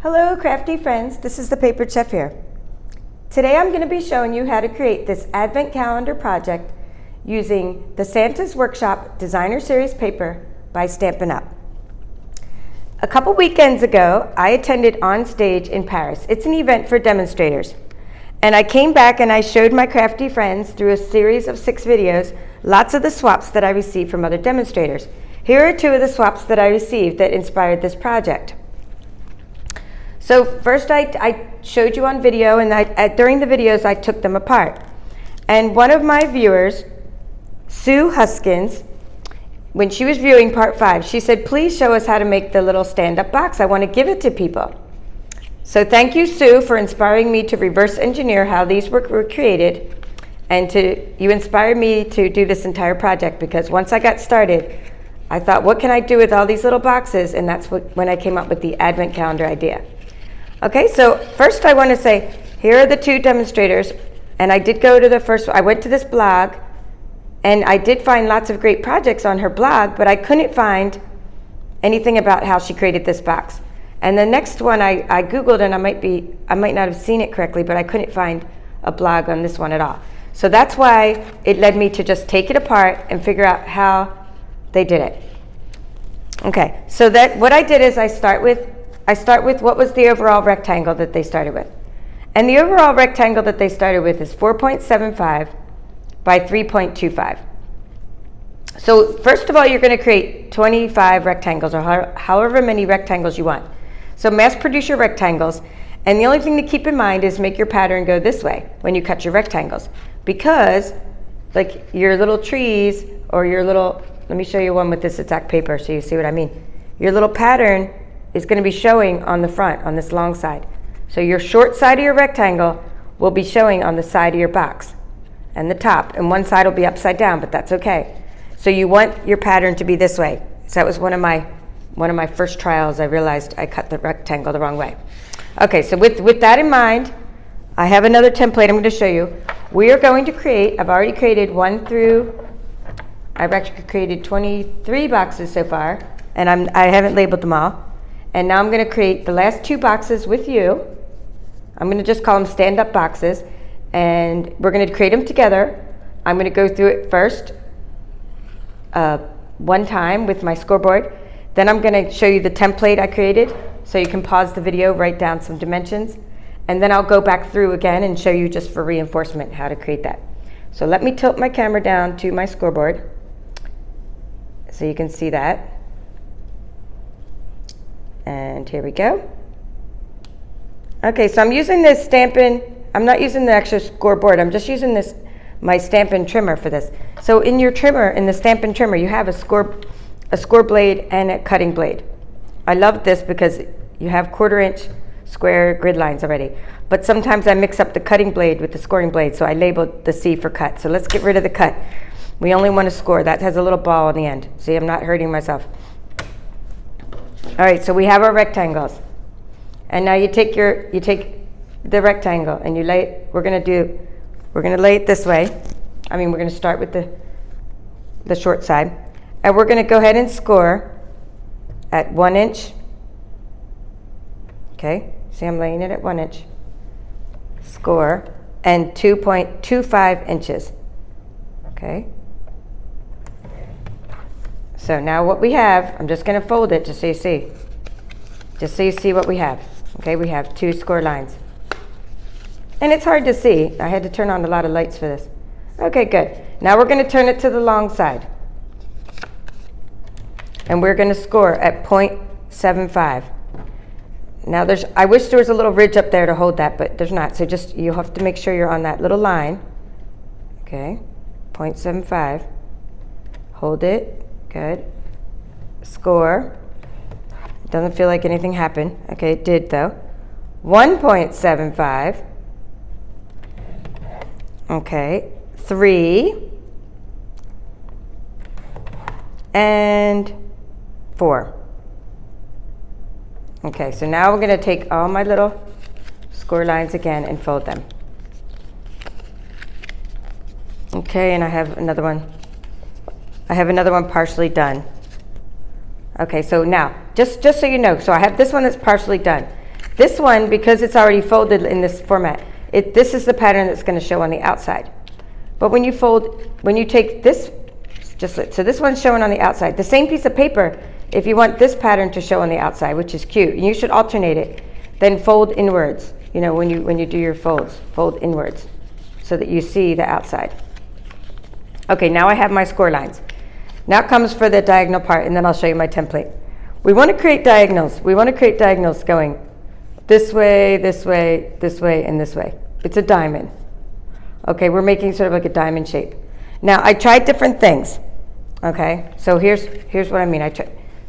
Hello crafty friends, this is the Paper Chef here. Today I'm going to be showing you how to create this advent calendar project using the Santa's Workshop Designer Series paper by Stampin Up. A couple weekends ago I attended On Stage in Paris. It's an event for demonstrators. And I came back and I showed my crafty friends through a series of 6 videos lots of the swaps that I received from other demonstrators. Here are 2 of the swaps that I received that inspired this project. So first I showed you on video, and during the videos I took them apart. And one of my viewers, Sue Huskins, when she was viewing part 5, she said, please show us how to make the little stand-up box. I want to give it to people. So thank you, Sue, for inspiring me to reverse engineer how these were created, and you inspired me to do this entire project, because once I got started, I thought, what can I do with all these little boxes? And that's when I came up with the advent calendar idea. Okay, so first I want to say, here are the 2 demonstrators, and I did go to the first one. I went to this blog, and I did find lots of great projects on her blog, but I couldn't find anything about how she created this box. And the next one I Googled, and I might not have seen it correctly, but I couldn't find a blog on this one at all. So that's why it led me to just take it apart and figure out how they did it. Okay, so what I did is I start with what was the overall rectangle that they started with. And the overall rectangle that they started with is 4.75 by 3.25. So first of all, you're going to create 25 rectangles, or however many rectangles you want. So mass produce your rectangles, and the only thing to keep in mind is make your pattern go this way when you cut your rectangles. Because like your little trees, or your little, let me show you one with this exact paper so you see what I mean. Your little pattern is going to be showing on the front, on this long side. So your short side of your rectangle will be showing on the side of your box and the top, and one side will be upside down, but that's okay. So you want your pattern to be this way. So that was one of my first trials. I realized I cut the rectangle the wrong way. Okay, so with that in mind, I have another template I'm going to show you. We are going to create, I've already created I've actually created 23 boxes so far, and I haven't labeled them all. And now I'm going to create the last 2 boxes with you. I'm going to just call them stand-up boxes, and we're going to create them together. I'm going to go through it first one time with my scoreboard. Then I'm going to show you the template I created, so you can pause the video, write down some dimensions, and then I'll go back through again and show you, just for reinforcement, how to create that. So let me tilt my camera down to my scoreboard so you can see that. And here we go. Okay, so I'm using this I'm not using the extra scoreboard, I'm just using my Stampin' trimmer for this. So in your trimmer, in the Stampin' trimmer, you have a score blade and a cutting blade. I love this because you have 1/4-inch square grid lines already. But sometimes I mix up the cutting blade with the scoring blade, so I labeled the C for cut. So let's get rid of the cut. We only want to score. That has a little ball on the end. See, I'm not hurting myself. All right, so we have our rectangles, and now you take the rectangle and you lay it. We're going to lay it this way. We're going to start with the short side, and we're going to go ahead and score at 1 inch. Okay, see, I'm laying it at 1 inch. Score and 2.25 inches. Okay. So now what we have, I'm just going to fold it just so you see. Just so you see what we have. Okay, we have 2 score lines. And it's hard to see. I had to turn on a lot of lights for this. Okay, good. Now we're going to turn it to the long side. And we're going to score at 0.75. Now I wish there was a little ridge up there to hold that, but there's not. So you have to make sure you're on that little line. Okay, 0.75. Hold it. Good. Score. Doesn't feel like anything happened. Okay, it did though. 1.75. Okay, 3 and 4. Okay, so now we're going to take all my little score lines again and fold them. Okay, and I have another one. I have another one partially done. Okay, so now, just so you know, so I have this one that's partially done. This one, because it's already folded in this format, this is the pattern that's going to show on the outside. But when you take this, so this one's showing on the outside. The same piece of paper, if you want this pattern to show on the outside, which is cute, you should alternate it. Then fold inwards. You know, when you do your folds, fold inwards so that you see the outside. Okay, now I have my score lines. Now comes for the diagonal part, and then I'll show you my template. We want to create diagonals. We want to create diagonals going this way, this way, this way, and this way. It's a diamond. Okay, we're making sort of like a diamond shape. Now, I tried different things. Okay, so here's what I mean.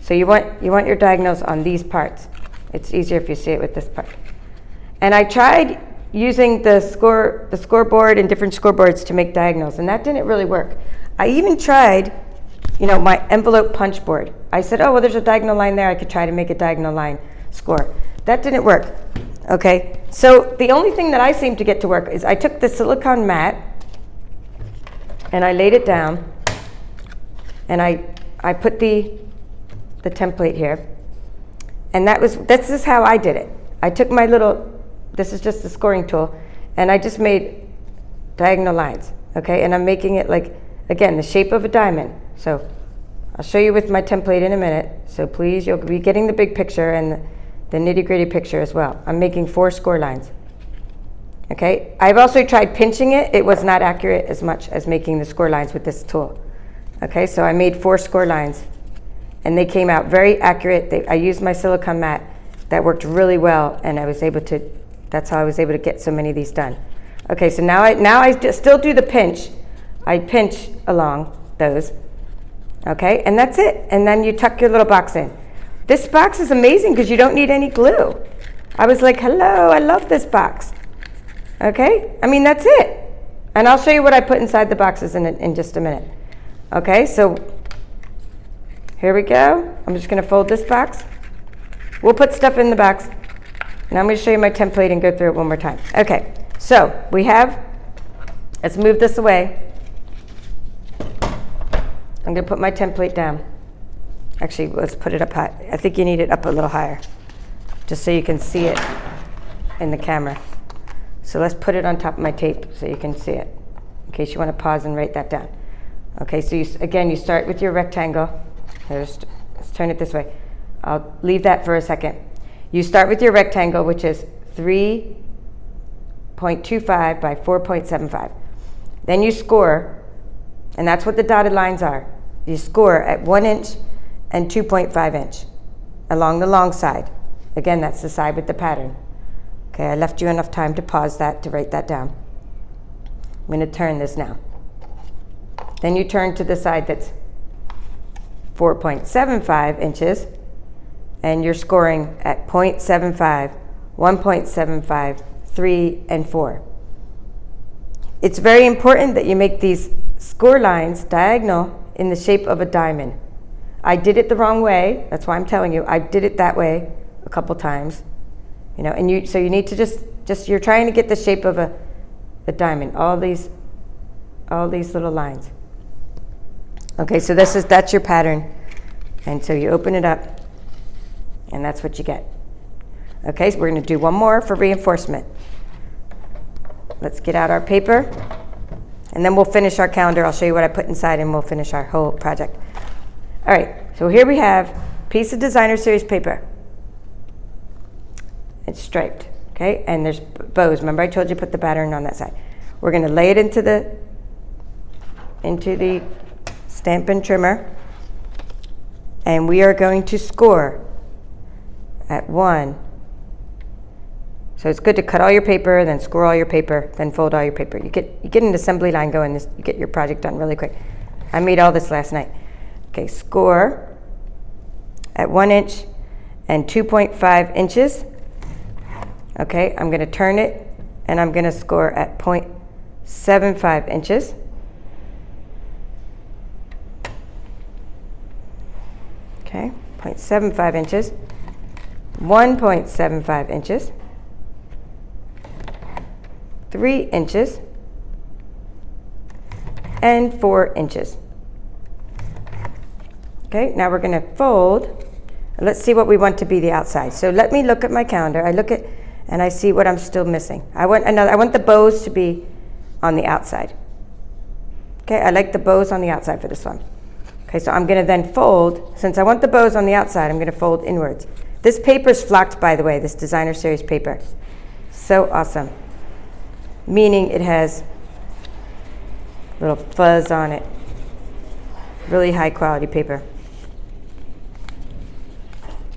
So you want your diagonals on these parts. It's easier if you see it with this part. And I tried using the scoreboard and different scoreboards to make diagonals, and that didn't really work. I even tried, my envelope punch board. I said, oh, well, there's a diagonal line there. I could try to make a diagonal line score. That didn't work. Okay, so the only thing that I seemed to get to work is I took the silicone mat and I laid it down, and I put the template here, and this is how I did it. I took my this is just the scoring tool, and I just made diagonal lines, okay? And I'm making it like, again, the shape of a diamond. So I'll show you with my template in a minute, so please, you'll be getting the big picture and the nitty-gritty picture as well. I'm making 4 score lines, okay? I've also tried pinching it. It was not accurate as much as making the score lines with this tool, okay? So I made 4 score lines, and they came out very accurate. I used my silicone mat. That worked really well, and that's how I was able to get so many of these done. Okay, so now I still do the pinch. I pinch along those, okay? And that's it. And then you tuck your little box in. This box is amazing because you don't need any glue. I was like, hello, I love this box. Okay, I mean, that's it. And I'll show you what I put inside the boxes in just a minute. Okay, so here we go. I'm just gonna fold this box. We'll put stuff in the box. Now I'm going to show you my template and go through it one more time. Okay, so let's move this away. I'm going to put my template down. Actually, let's put it up high. I think you need it up a little higher, just so you can see it in the camera. So let's put it on top of my tape so you can see it, in case you want to pause and write that down. Okay, so you start with your rectangle. Let's turn it this way. I'll leave that for a second. You start with your rectangle, which is 3.25 by 4.75. Then you score, and that's what the dotted lines are. You score at 1 inch and 2.5 inch along the long side. Again, that's the side with the pattern. Okay, I left you enough time to pause that, to write that down. I'm going to turn this now. Then you turn to the side that's 4.75 inches, and you're scoring at 0.75, 1.75, 3, and 4. It's very important that you make these score lines diagonal in the shape of a diamond. I did it the wrong way. That's why I'm telling you. I did it that way a couple times. And so you need to just you're trying to get the shape of a diamond. All these little lines. Okay, so that's your pattern. And so you open it up, and that's what you get. Okay, so we're going to do one more for reinforcement. Let's get out our paper, and then we'll finish our calendar. I'll show you what I put inside, and we'll finish our whole project. All right, so here we have a piece of designer series paper. It's striped, okay, and there's bows. Remember I told you put the pattern on that side. We're going to lay it into the Stampin' trimmer, and we are going to score at 1. So it's good to cut all your paper, then score all your paper, then fold all your paper. You get an assembly line going. You get your project done really quick. I made all this last night. Okay, score at 1 inch and 2.5 inches. Okay, I'm going to turn it, and I'm going to score at 0.75 inches. Okay, 0.75 inches, 1.75 inches, 3 inches, and 4 inches. Okay, now we're going to fold Let's see what we want to be the outside. So let me look at my calendar. I look at, and I see what I'm still missing. I want the bows to be on the outside. Okay, I like the bows on the outside for this one. Okay, so I'm gonna then fold, since I want the bows on the outside, I'm gonna fold inwards. This paper's flocked, by the way, this designer series paper. So awesome. Meaning it has little fuzz on it. Really high quality paper.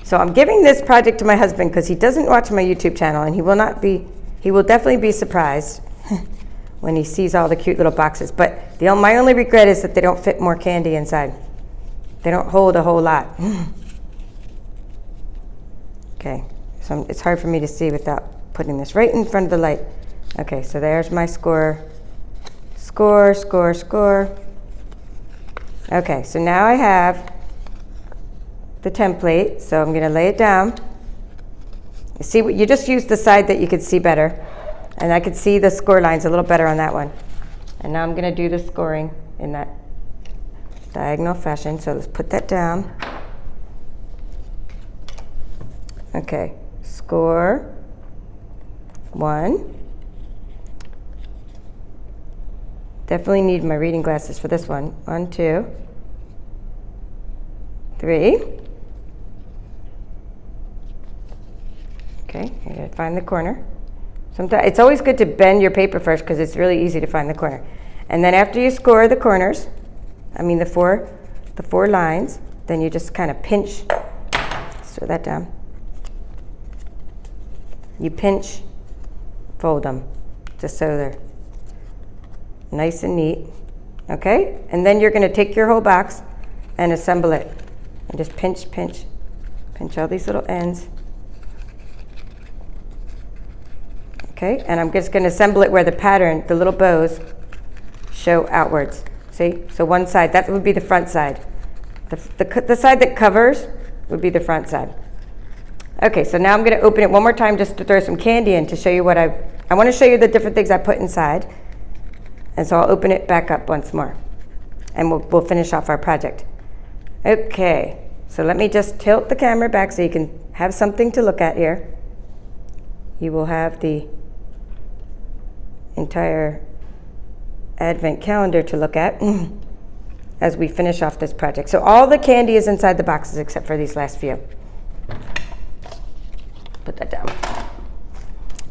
So I'm giving this project to my husband because he doesn't watch my YouTube channel, and he will definitely be surprised when he sees all the cute little boxes. But my only regret is that they don't fit more candy inside. They don't hold a whole lot. Okay, so it's hard for me to see without putting this right in front of the light. Okay, so there's my score. Score, score, score. Okay, so now I have the template, so I'm going to lay it down. You just use the side that you could see better, and I could see the score lines a little better on that one. And now I'm going to do the scoring in that diagonal fashion. So let's put that down. Okay, score 1. Definitely need my reading glasses for this one. 1, 2, 3. Okay, you gotta find the corner. Sometimes it's always good to bend your paper first because it's really easy to find the corner. And then after you score the corners, the four lines, then you just kind of pinch. Let's throw that down. You pinch, fold them, just so they're nice and neat. Okay, and then you're going to take your whole box and assemble it, and just pinch, pinch, pinch all these little ends. Okay, and I'm just going to assemble it where the pattern, the little bows, show outwards. See? So one side, that would be the front side. The side that covers would be the front side. Okay, so now I'm going to open it one more time just to throw some candy in to show you what I want to show you the different things I put inside. And so I'll open it back up once more, and we'll finish off our project. Okay, so let me just tilt the camera back so you can have something to look at here. You will have the entire advent calendar to look at as we finish off this project. So all the candy is inside the boxes except for these last few. Put that down.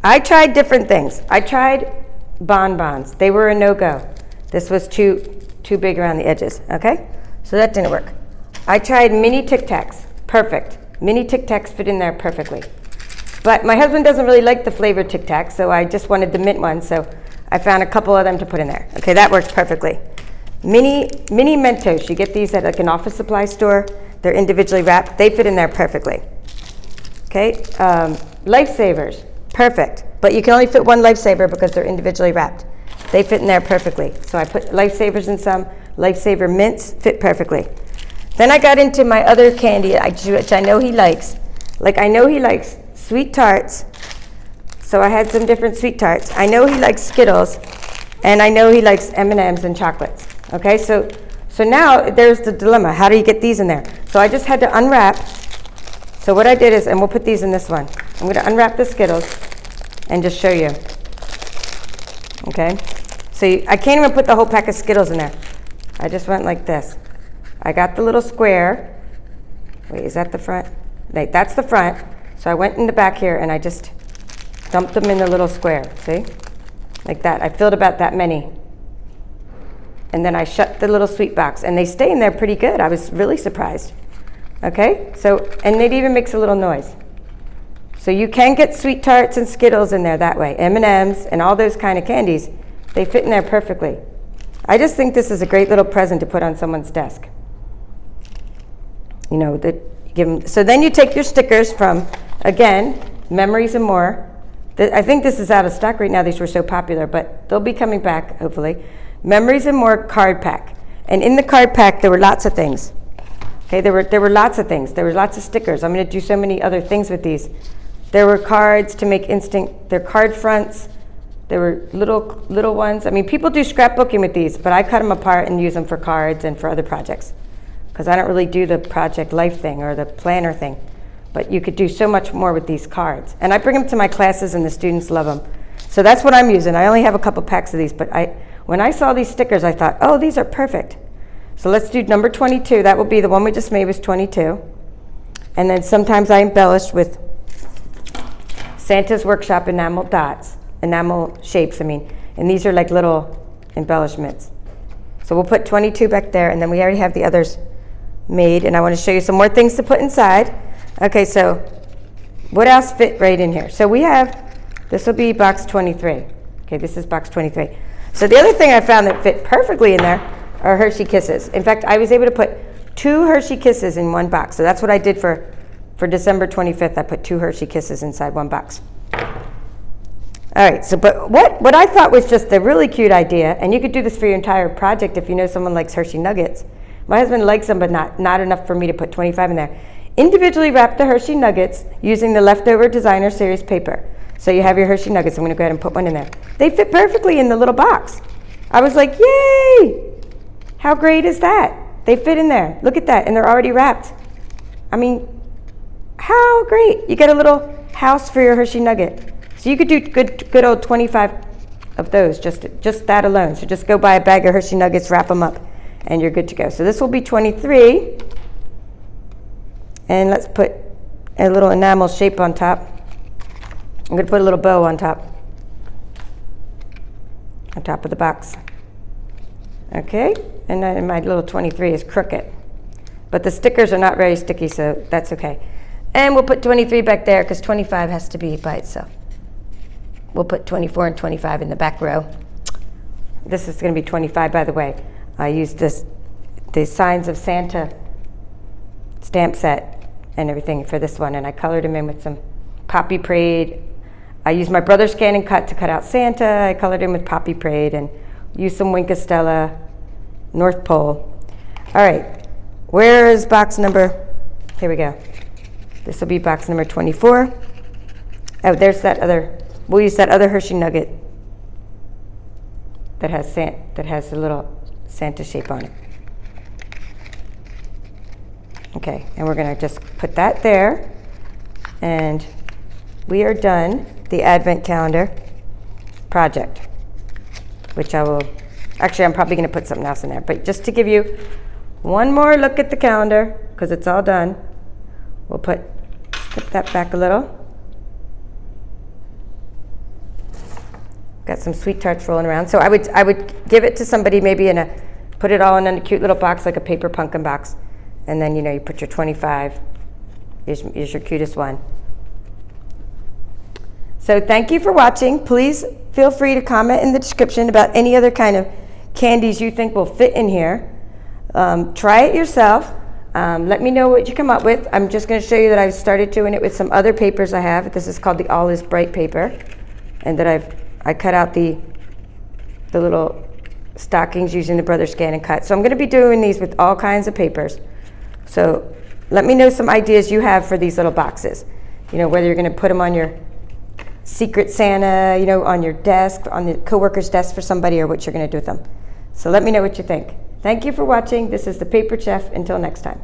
I tried different things. I tried bonbons. They were a no-go. This was too big around the edges, okay? So that didn't work. I tried mini Tic Tacs. Perfect. Mini Tic Tacs fit in there perfectly. But my husband doesn't really like the flavored Tic Tacs, so I just wanted the mint one, so I found a couple of them to put in there. Okay, that works perfectly. Mini Mentos. You get these at like an office supply store. They're individually wrapped. They fit in there perfectly. Okay, Lifesavers. Perfect. But you can only fit one Lifesaver because they're individually wrapped. They fit in there perfectly. So I put Lifesavers in some. Lifesaver mints fit perfectly. Then I got into my other candy, which I know he likes. Like I know he likes sweet tarts. So I had some different sweet tarts. I know he likes Skittles, and I know he likes M&Ms and chocolates. Okay, so now there's the dilemma. How do you get these in there? So I just had to unwrap. So what I did is, and we'll put these in this one. I'm going to unwrap the Skittles and just show you. Okay, so I can't even put the whole pack of Skittles in there. I just went like this. I got the little square. Wait, is that the front? Wait, that's the front. So I went in the back here and I just dumped them in the little square, see? Like that. I filled about that many. And then I shut the little sweet box, and they stay in there pretty good. I was really surprised. Okay, so, and it even makes a little noise. So you can get sweet tarts and Skittles in there that way. M&Ms and all those kind of candies, they fit in there perfectly. I just think this is a great little present to put on someone's desk. You know, give them. So then you take your stickers from, again, Memories and More. I think this is out of stock right now. These were so popular, but they'll be coming back, hopefully. Memories and More card pack. And in the card pack, there were lots of things. Okay, there were lots of things. There were lots of stickers. I'm going to do so many other things with these. There were cards to make instant. They're card fronts. There were little ones. I mean, people do scrapbooking with these, but I cut them apart and use them for cards and for other projects. because I don't really do the project life thing or the planner thing. But you could do so much more with these cards. And I bring them to my classes and the students love them. So that's what I'm using. I only have a couple packs of these, but when I saw these stickers, I thought, oh, these are perfect. So let's do number 22. That will be the one we just made was 22. And then sometimes I embellish with Santa's Workshop enamel dots, enamel shapes, and these are like little embellishments. So we'll put 22 back there, and then we already have the others made, and I want to show you some more things to put inside. Okay, so what else fit right in here? So we have, this will be box 23. Okay, this is box 23. So the other thing I found that fit perfectly in there are Hershey Kisses. In fact, I was able to put 2 Hershey Kisses in one box. So that's what I did for December 25th. I put 2 Hershey Kisses inside one box. All right, so but what I thought was just a really cute idea, and you could do this for your entire project if you know someone likes Hershey Nuggets. My husband likes them, but not enough for me to put 25 in there. Individually wrap the Hershey Nuggets using the leftover designer series paper. So you have your Hershey Nuggets. I'm going to go ahead and put one in there. They fit perfectly in the little box. I was like, yay! How great is that? They fit in there. Look at that, and they're already wrapped. How great. You get a little house for your Hershey Nugget. So you could do good old 25 of those, just that alone. So just go buy a bag of Hershey Nuggets, wrap them up, and you're good to go. So this will be 23. And let's put a little enamel shape on top. I'm going to put a little bow on top of the box. Okay, and then my little 23 is crooked. But the stickers are not very sticky, so that's okay. And we'll put 23 back there because 25 has to be by itself. We'll put 24 and 25 in the back row. This is going to be 25, by the way. I used the Signs of Santa stamp set and everything for this one, and I colored him in with some Poppy Parade. I used my brother's Scan and Cut to cut out Santa. I colored him with Poppy Parade and used some Wink of Stella, North Pole. All right, where is box number? Here we go. This will be box number 24. Oh, there's that other. We'll use that other Hershey Nugget that has a little Santa shape on it. Okay, and we're going to just put that there, and we are done the Advent Calendar project, which I'm probably going to put something else in there, but just to give you one more look at the calendar, because it's all done, we'll put that back a little. Got some sweet tarts rolling around. So I would give it to somebody maybe put it all in a cute little box like a paper pumpkin box. And then, you put your 25 is your cutest one. So thank you for watching. Please feel free to comment in the description about any other kind of candies you think will fit in here. Try it yourself. Let me know what you come up with. I'm just going to show you that I've started doing it with some other papers I have. This is called the All Is Bright paper. And that I cut out the little stockings using the Brother Scan and Cut. So I'm going to be doing these with all kinds of papers. So let me know some ideas you have for these little boxes. Whether you're going to put them on your Secret Santa, on your desk, on the coworker's desk for somebody, or what you're going to do with them. So let me know what you think. Thank you for watching. This is the Paper Chef. Until next time.